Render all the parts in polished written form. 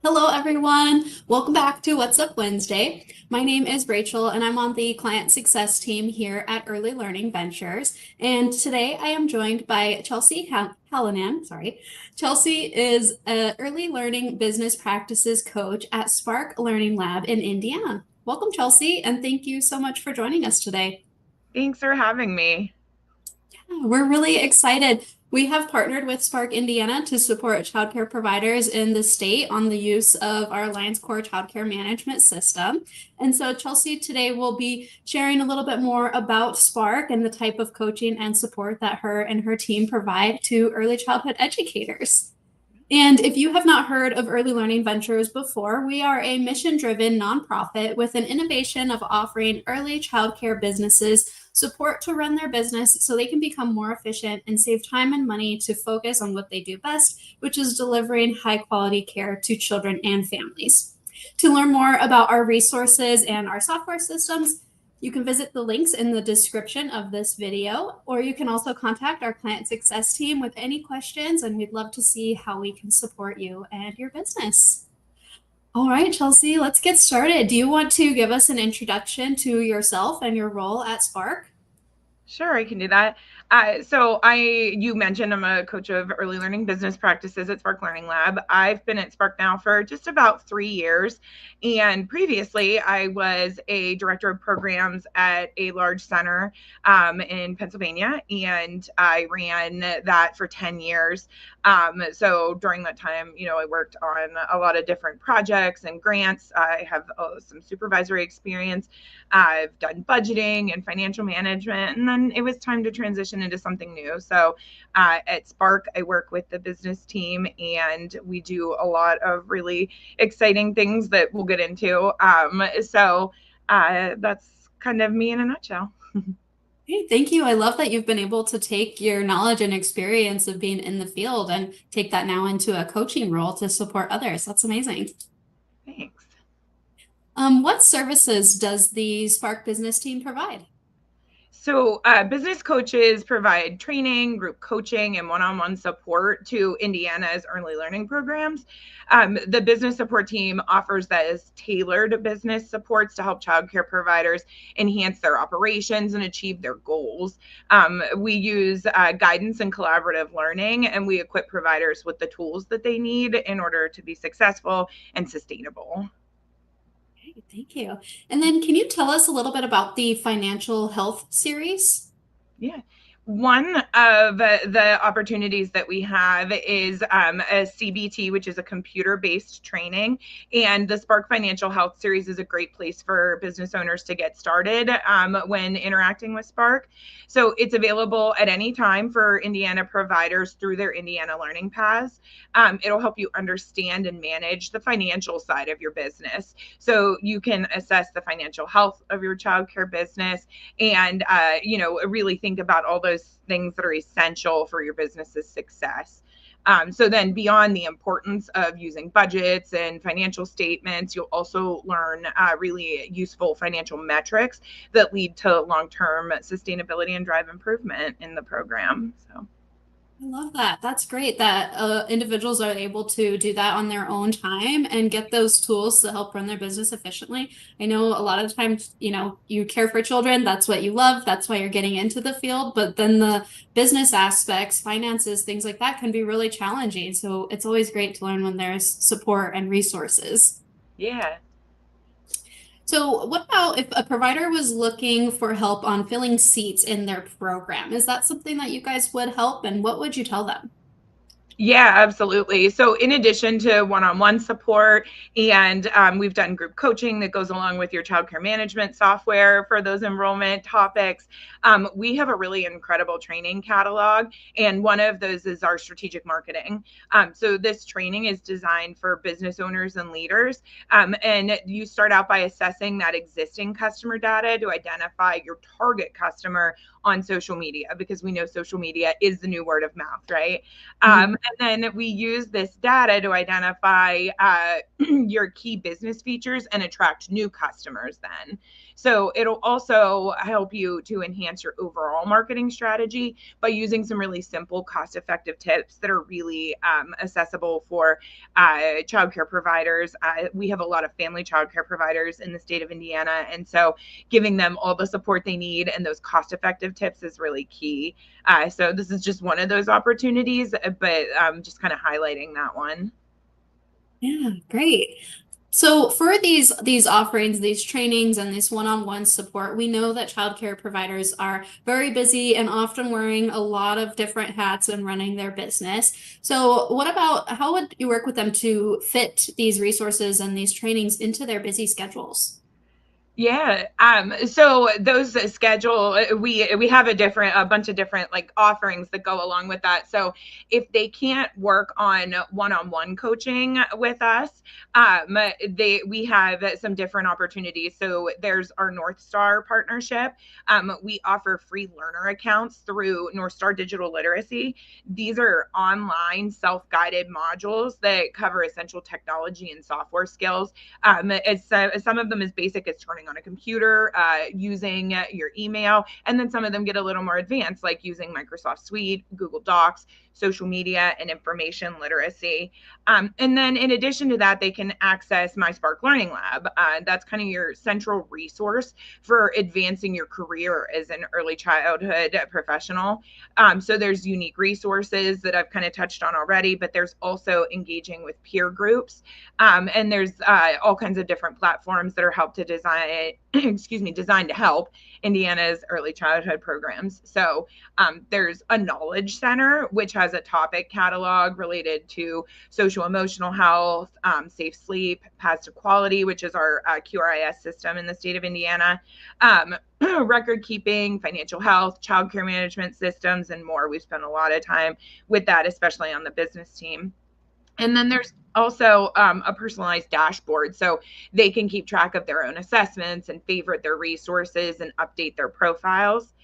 Hello, everyone. Welcome back to What's Up Wednesday. My name is Rachel, and I'm on the client success team here at Early Learning Ventures. And today I am joined by Chelsea Hallinan. Sorry. Chelsea is an early learning business practices coach at SAPRK Learning Lab in Indiana. Welcome, Chelsea, and thank you so much for joining us today. Thanks for having me. We're really excited. We have partnered with Spark Indiana to support childcare providers in the state on the use of our Alliance Core childcare management system. And so Chelsea today will be sharing a little bit more about Spark and the type of coaching and support that her and her team provide to early childhood educators. And if you have not heard of Early Learning Ventures before, we are a mission-driven nonprofit with an innovation of offering early childcare businesses support to run their business so they can become more efficient and save time and money to focus on what they do best, which is delivering high-quality care to children and families. To learn more about our resources and our software systems, you can visit the links in the description of this video, or you can also contact our client success team with any questions, and we'd love to see how we can support you and your business. All right, Chelsea, let's get started. Do you want to give us an introduction to yourself and your role at Spark? Sure, I can do that. You mentioned I'm a coach of early learning business practices at Spark Learning Lab. I've been at Spark now for just about 3 years. And previously, I was a director of programs at a large center in Pennsylvania, and I ran that for 10 years. So during that time, I worked on a lot of different projects and grants. I have some supervisory experience. I've done budgeting and financial management, and then it was time to transition into something new. So at Spark, I work with the business team, and we do a lot of really exciting things that we'll get into. That's kind of me in a nutshell. Hey, thank you. I love that you've been able to take your knowledge and experience of being in the field and take that now into a coaching role to support others. That's amazing. Thanks. What services does the Spark business team provide? So, business coaches provide training, group coaching, and one-on-one support to Indiana's early learning programs. The business support team offers those tailored business supports to help childcare providers enhance their operations and achieve their goals. We use guidance and collaborative learning, and we equip providers with the tools that they need in order to be successful and sustainable. Okay, thank you. And then can you tell us a little bit about the financial health series? Yeah. One of the opportunities that we have is a CBT, which is a computer-based training. And the Spark Financial Health Series is a great place for business owners to get started when interacting with Spark. So it's available at any time for Indiana providers through their Indiana Learning Paths. It'll help you understand and manage the financial side of your business. So you can assess the financial health of your childcare business and, really think about all those things that are essential for your business's success. So then beyond the importance of using budgets and financial statements, you'll also learn really useful financial metrics that lead to long-term sustainability and drive improvement in the program. So. I love that. That's great that individuals are able to do that on their own time and get those tools to help run their business efficiently. I know a lot of times, you care for children, that's what you love, that's why you're getting into the field, but then the business aspects, finances, things like that can be really challenging. So it's always great to learn when there's support and resources. Yeah. So what about if a provider was looking for help on filling seats in their program? Is that something that you guys would help, and what would you tell them? Yeah, absolutely. So, in addition to one-on-one support, and we've done group coaching that goes along with your childcare management software for those enrollment topics. We have a really incredible training catalog, and one of those is our strategic marketing. So, this training is designed for business owners and leaders, and you start out by assessing that existing customer data to identify your target customer on social media, because we know social media is the new word of mouth, right? And then we use this data to identify your key business features and attract new customers then. So it'll also help you to enhance your overall marketing strategy by using some really simple, cost-effective tips that are really accessible for childcare providers. We have a lot of family childcare providers in the state of Indiana, and so giving them all the support they need and those cost-effective tips is really key. So this is just one of those opportunities, but just kind of highlighting that one. Yeah, great. So for these offerings, these trainings, and this one-on-one support, we know that childcare providers are very busy and often wearing a lot of different hats and running their business. So what about how would you work with them to fit these resources and these trainings into their busy schedules? Yeah. So those schedule, we have a bunch of different like offerings that go along with that. So if they can't work on one-on-one coaching with us, we have some different opportunities. So there's our North Star partnership. We offer free learner accounts through North Star Digital Literacy. These are online self-guided modules that cover essential technology and software skills. Some of them as basic as turning on a computer, using your email, and then some of them get a little more advanced, like using Microsoft Suite, Google Docs, social media, and information literacy. And then in addition to that, they can access my Spark Learning Lab. That's kind of your central resource for advancing your career as an early childhood professional. So there's unique resources that I've kind of touched on already, but there's also engaging with peer groups. And there's all kinds of different platforms that are helped to design, designed to help Indiana's early childhood programs. So there's a knowledge center, which has a topic catalog related to social emotional health, safe sleep, paths to quality, which is our QRIS system in the state of Indiana, record keeping, financial health, childcare management systems, and more. We've spent a lot of time with that, especially on the business team. And then there's also a personalized dashboard so they can keep track of their own assessments and favorite their resources and update their profiles.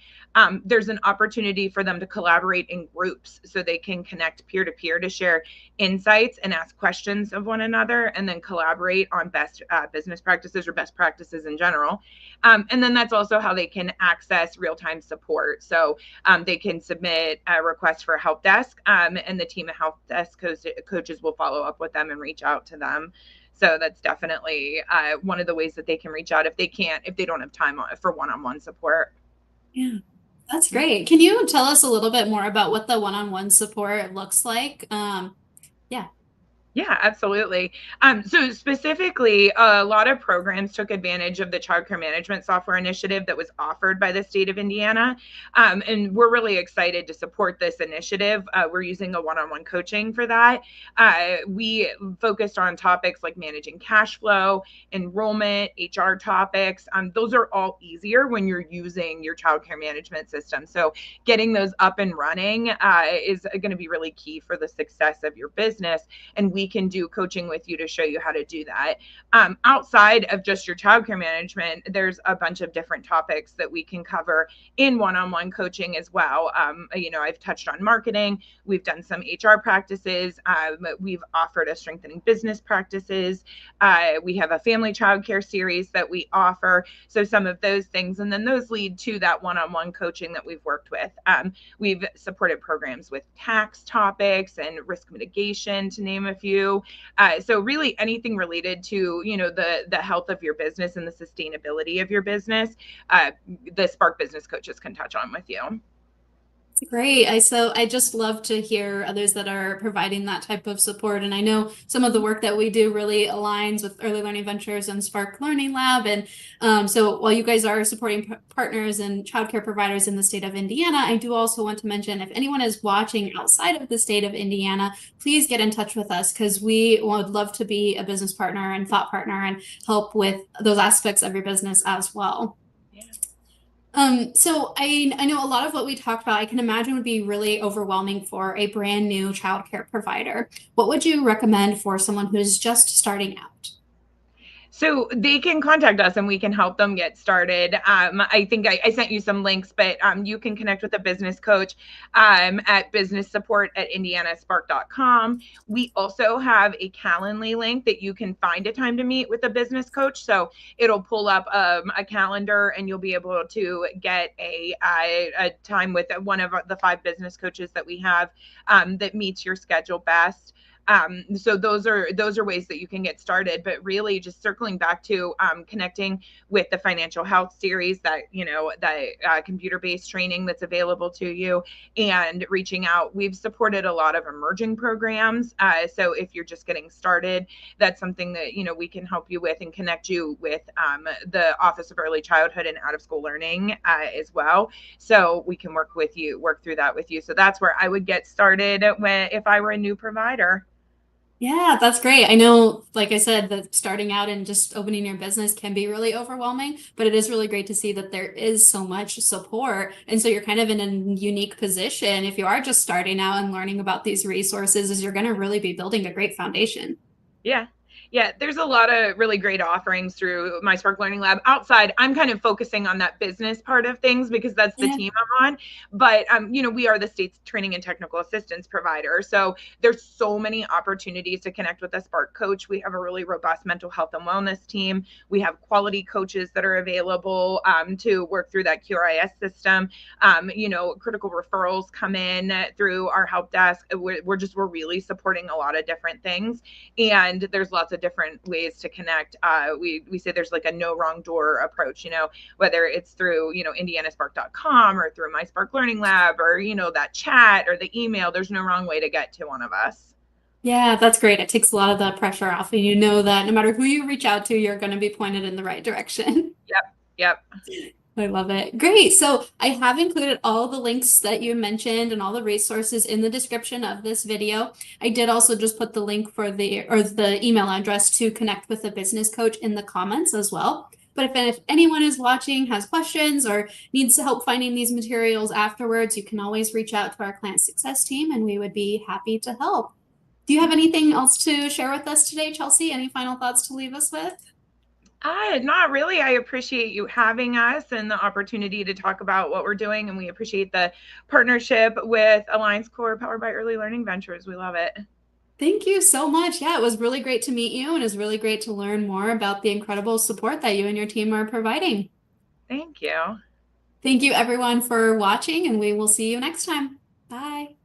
There's an opportunity for them to collaborate in groups so they can connect peer to peer to share insights and ask questions of one another, and then collaborate on best business practices or best practices in general. And then that's also how they can access real-time support. So they can submit a request for a help desk, and the team of help desk coaches will follow up with them and reach out to them. So that's definitely one of the ways that they can reach out if they don't have time for one-on-one support. Yeah. That's great. Can you tell us a little bit more about what the one-on-one support looks like? Yeah. Yeah, absolutely. So specifically, a lot of programs took advantage of the childcare management software initiative that was offered by the state of Indiana. And we're really excited to support this initiative. We're using a one-on-one coaching for that. We focused on topics like managing cash flow, enrollment, HR topics. Those are all easier when you're using your childcare management system. So getting those up and running is going to be really key for the success of your business. And we can do coaching with you to show you how to do that. Outside of just your childcare management, there's a bunch of different topics that we can cover in one-on-one coaching as well. I've touched on marketing. We've done some HR practices. We've offered a strengthening business practices. We have a family childcare series that we offer. So some of those things, and then those lead to that one-on-one coaching that we've worked with. We've supported programs with tax topics and risk mitigation, to name a few. So really anything related to, the health of your business and the sustainability of your business, the Spark business coaches can touch on with you. Great. I just love to hear others that are providing that type of support. And I know some of the work that we do really aligns with Early Learning Ventures and Spark Learning Lab. And so while you guys are supporting partners and childcare providers in the state of Indiana, I do also want to mention if anyone is watching outside of the state of Indiana, please get in touch with us because we would love to be a business partner and thought partner and help with those aspects of your business as well. So I know a lot of what we talked about, I can imagine would be really overwhelming for a brand new childcare provider. What would you recommend for someone who's just starting out? So they can contact us and we can help them get started. I think I sent you some links, but you can connect with a business coach at businesssupport@indianaspark.com. We also have a Calendly link that you can find a time to meet with a business coach. So it'll pull up a calendar and you'll be able to get a time with one of the 5 business coaches that we have that meets your schedule best. So those are ways that you can get started, but really just circling back to connecting with the financial health series, that computer-based training that's available to you, and reaching out. We've supported a lot of emerging programs, so if you're just getting started, that's something that we can help you with and connect you with the Office of Early Childhood and Out of School Learning as well, so we can work through that with you. So that's where I would get started if I were a new provider. Yeah, that's great. I know, like I said, that starting out and just opening your business can be really overwhelming, but it is really great to see that there is so much support. And so you're kind of in a unique position if you are just starting out and learning about these resources, is you're going to really be building a great foundation. Yeah. Yeah, there's a lot of really great offerings through my Spark Learning Lab. Outside, I'm kind of focusing on that business part of things because that's the team I'm on. But we are the state's training and technical assistance provider. So there's so many opportunities to connect with a Spark coach. We have a really robust mental health and wellness team. We have quality coaches that are available to work through that QRIS system. Critical referrals come in through our help desk. We're really supporting a lot of different things, and there's lots of different ways to connect. We say there's like a no wrong door approach, whether it's through indianaspark.com or through my Spark Learning Lab, or that chat or the email. There's no wrong way to get to one of us. Yeah, that's great. It takes a lot of the pressure off, and you know that no matter who you reach out to, you're going to be pointed in the right direction. Yep. I love it. Great. So I have included all the links that you mentioned and all the resources in the description of this video. I did also just put the link for the email address to connect with a business coach in the comments as well. But if anyone is watching, has questions, or needs help finding these materials afterwards, you can always reach out to our client success team and we would be happy to help. Do you have anything else to share with us today, Chelsea? Any final thoughts to leave us with? Not really. I appreciate you having us and the opportunity to talk about what we're doing. And we appreciate the partnership with Alliance Core powered by Early Learning Ventures. We love it. Thank you so much. Yeah, it was really great to meet you, and it's really great to learn more about the incredible support that you and your team are providing. Thank you. Thank you everyone for watching, and we will see you next time. Bye.